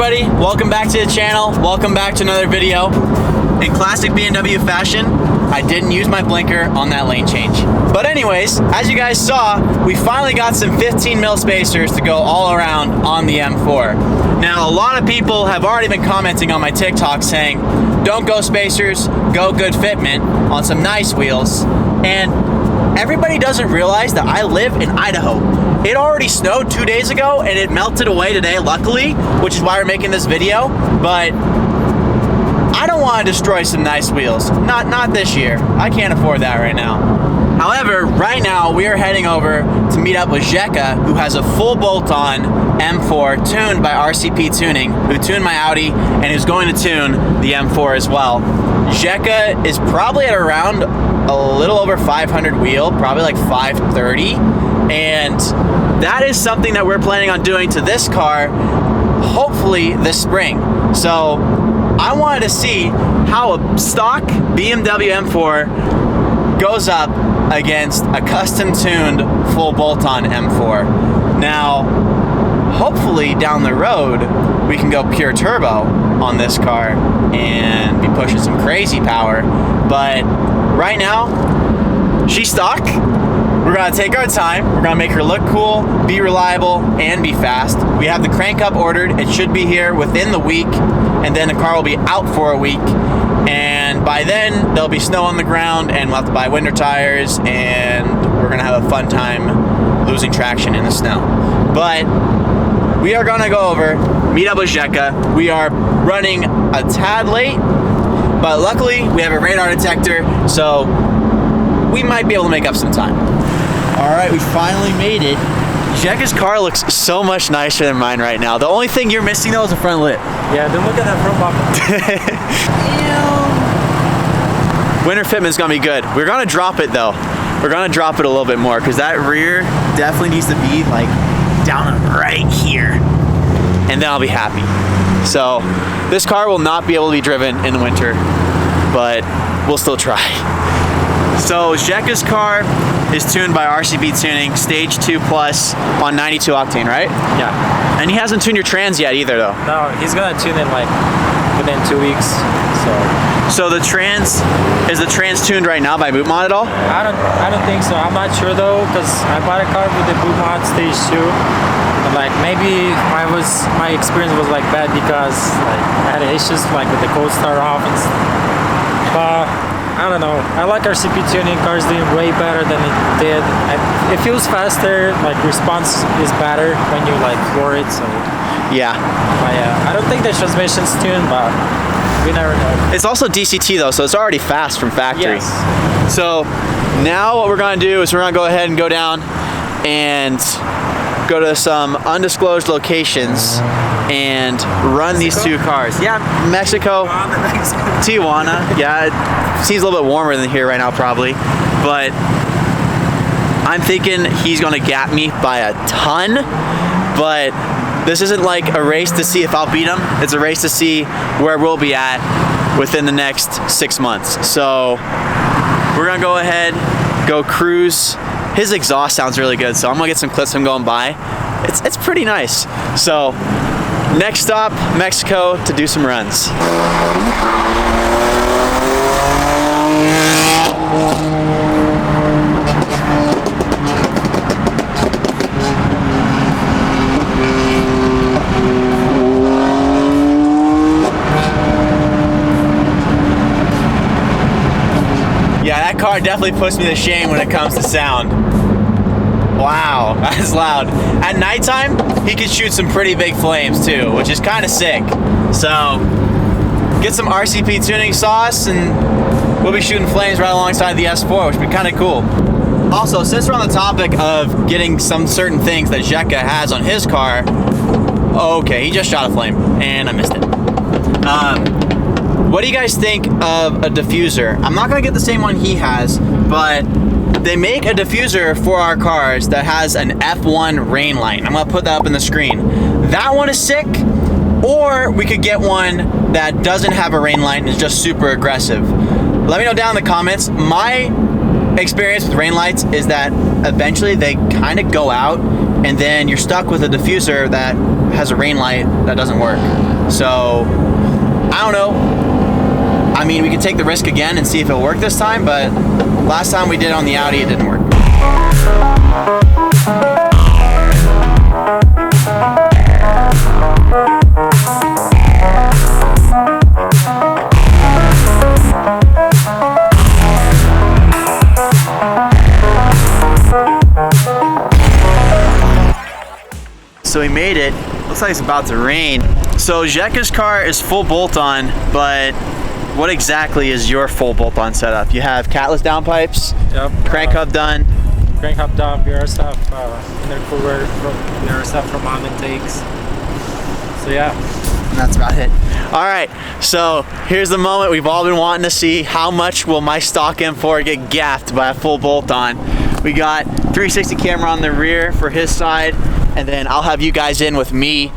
everybody, welcome back to the channel. Welcome back to another video. In classic BMW fashion, I didn't use my blinker on that lane change. But anyways, as you guys saw, we finally got some 15 mil spacers to go all around on the M4. Now, a lot of people have already been commenting on my TikTok saying, don't go spacers, go good fitment on some nice wheels. And everybody doesn't realize that I live in Idaho. It already snowed 2 days ago and it melted away today, luckily, which is why we're making this video. But I don't want to destroy some nice wheels. Not this year. I can't afford that right now. However, right now we are heading over to meet up with Zeka, who has a full bolt-on M4 tuned by RCP Tuning, who tuned my Audi and who's going to tune the M4 as well. Zeka is probably at around a little over 500 wheel, probably like 530. And that is something that we're planning on doing to this car, hopefully this spring. So I wanted to see how a stock BMW M4 goes up against a custom tuned full bolt-on M4. Now, hopefully down the road, we can go pure turbo on this car and be pushing some crazy power. But right now, she's stock. We're gonna take our time, we're gonna make her look cool, be reliable, and be fast. We have the crank up ordered. It should be here within the week, and then the car will be out for a week. And by then, there'll be snow on the ground, and we'll have to buy winter tires, and we're gonna have a fun time losing traction in the snow. But we are gonna go over, meet up with Zeka. We are running a tad late, but luckily, we have a radar detector, so we might be able to make up some time. All right, we finally made it. Zeka's car looks so much nicer than mine right now. The only thing you're missing though is the front lip. Yeah, then look at that front bumper. Winter fitment's gonna be good. We're gonna drop it though. We're gonna drop it a little bit more because that rear definitely needs to be like down right here. And then I'll be happy. So this car will not be able to be driven in the winter, but we'll still try. So Zeka's car is tuned by RCP Tuning, stage 2 plus on 92 octane, right? Yeah. And he hasn't tuned your trans yet either though. No, he's gonna tune in like within 2 weeks. So the trans, is the trans tuned right now by boot mod at all? I don't think so. I'm not sure though, because I bought a car with the boot mod stage 2. And like maybe my experience was like bad because like I had issues like with the cold start off and stuff. But I don't know. I like RCP Tuning. Cars doing way better than it did. It feels faster. Like response is better when you like floor it. So yeah. But yeah, I don't think the transmission's tuned, but we never know. It's also DCT though, so it's already fast from factory. Yes. So now what we're gonna do is we're gonna go ahead and go down and go to some undisclosed locations and run these two cars. Yeah, Mexico, Tijuana. Yeah, it seems a little bit warmer than here right now probably, but I'm thinking he's gonna gap me by a ton, but this isn't like a race to see if I'll beat him. It's a race to see where we'll be at within the next 6 months. So we're gonna go ahead, go cruise. His exhaust sounds really good, so I'm gonna get some clips of him going by. It's pretty nice. So next stop, Mexico, to do some runs. Yeah, that car definitely puts me to shame when it comes to sound. Wow, that's loud. At nighttime, he can shoot some pretty big flames too, which is kind of sick. So, get some RCP tuning sauce and we'll be shooting flames right alongside the S4, which would be kind of cool. Also, since we're on the topic of getting some certain things that Zeka has on his car, okay, he just shot a flame and I missed it. What do you guys think of a diffuser? I'm not gonna get the same one he has, but they make a diffuser for our cars that has an F1 rain light. I'm gonna put that up in the screen. That one is sick, or we could get one that doesn't have a rain light and is just super aggressive. Let me know down in the comments. My experience with rain lights is that eventually they kind of go out and then you're stuck with a diffuser that has a rain light that doesn't work. So, I don't know. I mean, we could take the risk again and see if it'll work this time, but last time we did it on the Audi, it didn't work. So we made it. Looks like it's about to rain. So Jeka's car is full bolt-on, but what exactly is your full bolt-on setup? You have catless downpipes, Yep. crank hub done. Crank hub down, BR stuff, intercooler, BR stuff from mom intakes. So yeah. And that's about it. All right, so here's the moment we've all been wanting to see. How much will my stock M4 get gaffed by a full bolt-on? We got 360 camera on the rear for his side, and then I'll have you guys in with me.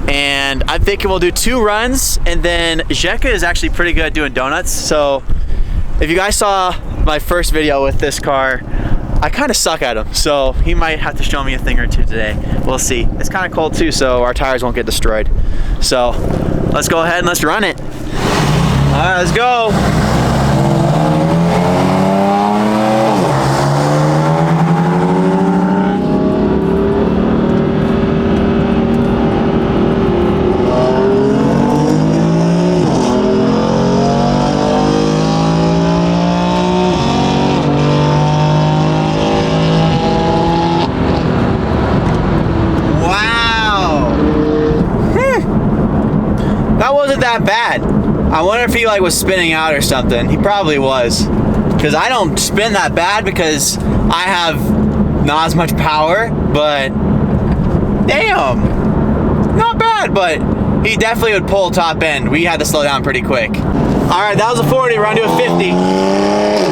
And I'm thinking we'll do 2 runs, and then Jeka is actually pretty good at doing donuts. So if you guys saw my first video with this car, I kind of suck at them. So he might have to show me a thing or two today. We'll see. It's kind of cold too, so our tires won't get destroyed. So let's go ahead and let's run it. All right, let's go. That bad. I wonder if he like was spinning out or something. He probably was, because I don't spin that bad because I have not as much power, but damn, not bad. But he definitely would pull top end. We had to slow down pretty quick. All right, that was a 40. We're gonna do a 50.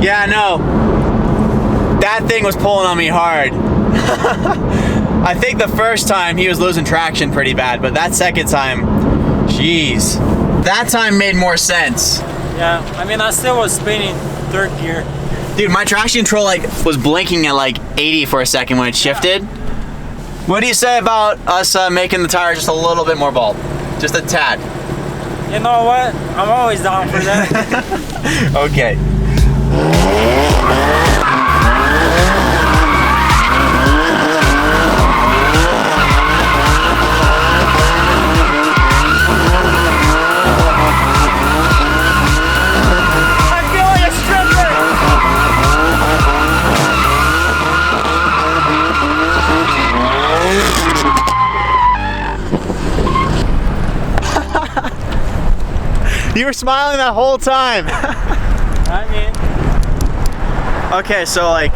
Yeah, no, that thing was pulling on me hard. I think the first time he was losing traction pretty bad, but that second time, jeez. That time made more sense. Yeah, I mean, I still was spinning 3rd gear. Dude, my traction control like was blinking at like 80 for a second when it shifted. Yeah. What do you say about us making the tire just a little bit more bald? Just a tad. You know what? I'm always down for that. Okay. You were smiling that whole time. I mean, okay, so like,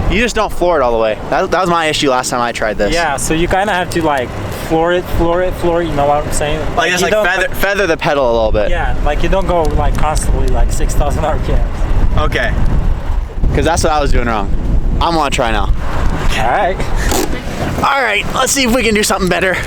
you just don't floor it all the way. That was my issue last time I tried this. yeah, so you kind of have to like floor it, you know what I'm saying? Like just like feather the pedal a little bit. Yeah, like you don't go like constantly like 6,000 RPMs. Okay, because that's what I was doing wrong. I'm gonna try now. All right, let's see if we can do something better.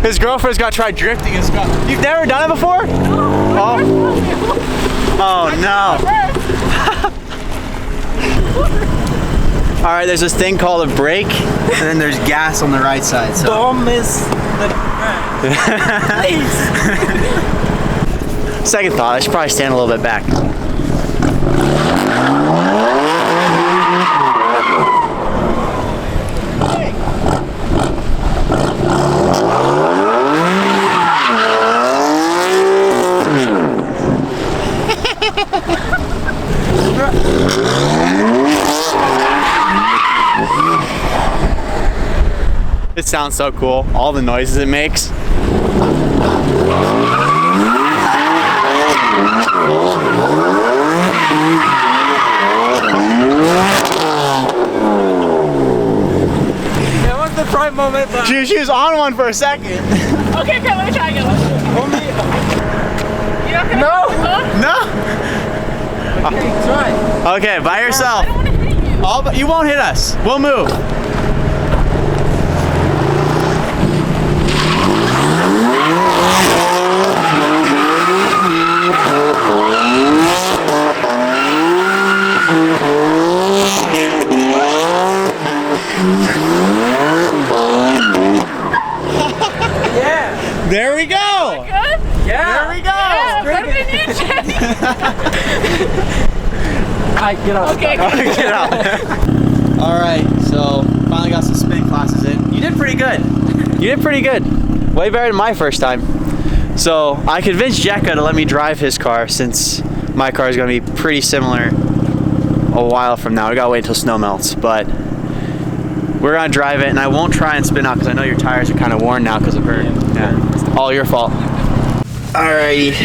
His girlfriend's got to try drifting his car. You've never done it before? No. Oh no. All right, there's this thing called a brake, and then there's gas on the right side. So. Don't miss the please. Second thought, I should probably stand a little bit back. it sounds so cool. All the noises it makes. That was the prime moment. She was on one for a second. Okay, let me try again. You're not gonna No. Okay, try. Okay, by yourself. I don't want to hit you. You won't hit us. We'll move. Yeah. There we go. Good? Yeah. There we go. Yeah, better than you, Jenny. Alright, get out. Okay. Get out. All right, so finally got some spin classes in. You did pretty good. You did pretty good. Way better than my first time. So I convinced Jekka to let me drive his car since my car is going to be pretty similar a while from now. We gotta wait until snow melts, but we're gonna drive it, and I won't try and spin out because I know your tires are kind of worn now because of her. Yeah, all your fault. Alrighty.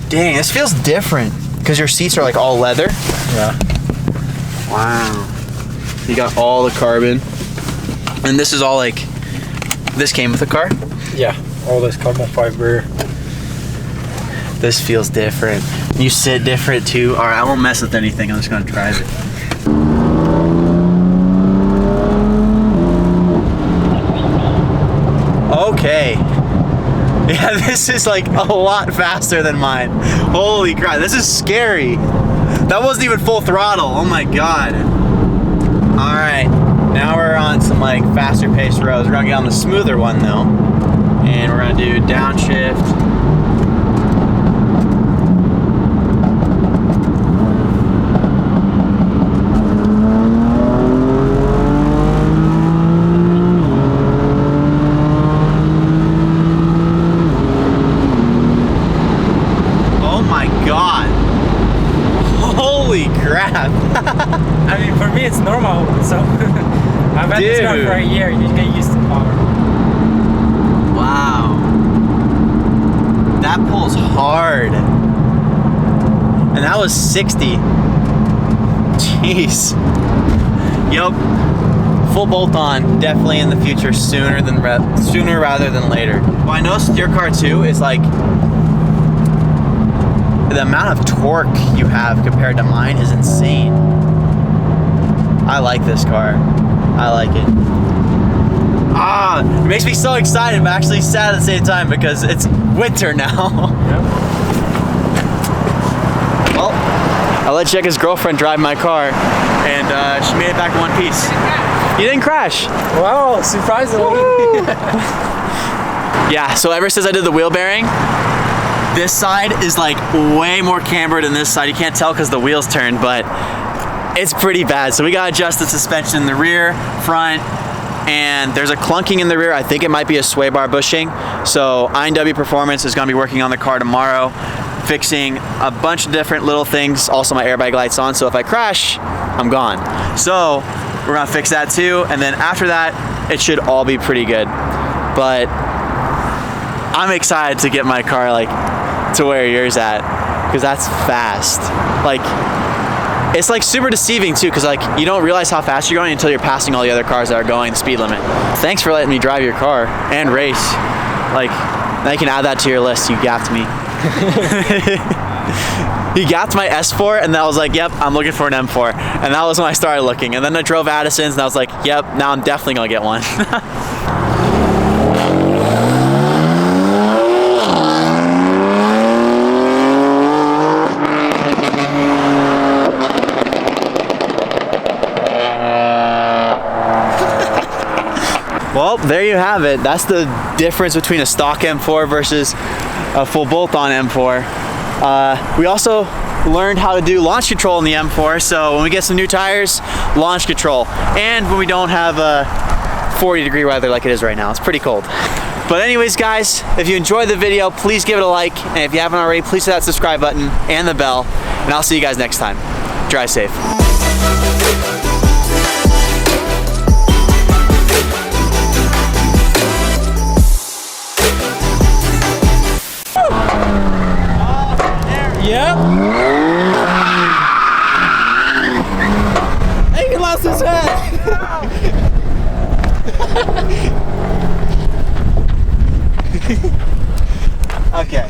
Dang, this feels different because your seats are like all leather. Yeah. Wow. You got all the carbon, and this is all like. This came with the car. Yeah. All this carbon fiber. This feels different. You sit different too. All right, I won't mess with anything. I'm just gonna drive it. Okay. Yeah, this is like a lot faster than mine. Holy crap, this is scary. That wasn't even full throttle. Oh my god. All right, now we're on some like faster paced roads. We're gonna get on the smoother one though, and we're gonna do downshift. Holy crap. I mean, for me, it's normal, so I've had this car for a year. You get used to power. Wow. That pulls hard. And that was 60. Jeez. Yup. Full bolt on, definitely in the future sooner rather than later. Well, I noticed your car too is like the amount of torque you have compared to mine is insane. I like this car. I like it. It makes me so excited but actually sad at the same time because it's winter now. Yep. Well, I let Jekka's girlfriend drive my car and she made it back in one piece. You didn't crash. Wow, surprisingly. Yeah, so ever since I did the wheel bearing, this side is like way more cambered than this side. You can't tell because the wheels turned, but it's pretty bad. So we gotta adjust the suspension in the rear, front, and there's a clunking in the rear. I think it might be a sway bar bushing. So INW Performance is gonna be working on the car tomorrow, fixing a bunch of different little things. Also my airbag light's on, so if I crash, I'm gone. So we're gonna fix that too, and then after that, it should all be pretty good. But I'm excited to get my car like to where yours at, because that's fast. Like, it's like super deceiving too, because like you don't realize how fast you're going until you're passing all the other cars that are going the speed limit. Thanks for letting me drive your car and race. Like, now you can add that to your list. You gapped me. He gapped my S4, and I was like, yep, I'm looking for an M4. And that was when I started looking. And then I drove Addison's, and I was like, yep, now I'm definitely gonna get one. Well, there you have it. That's the difference between a stock M4 versus a full bolt-on M4. We also learned how to do launch control in the M4, so when we get some new tires, launch control. And when we don't have 40-degree weather like it is right now. It's pretty cold. But anyways, guys, if you enjoyed the video, please give it a like. And if you haven't already, please hit that subscribe button and the bell. And I'll see you guys next time. Drive safe. Yep. Hey, he lost his head. Okay.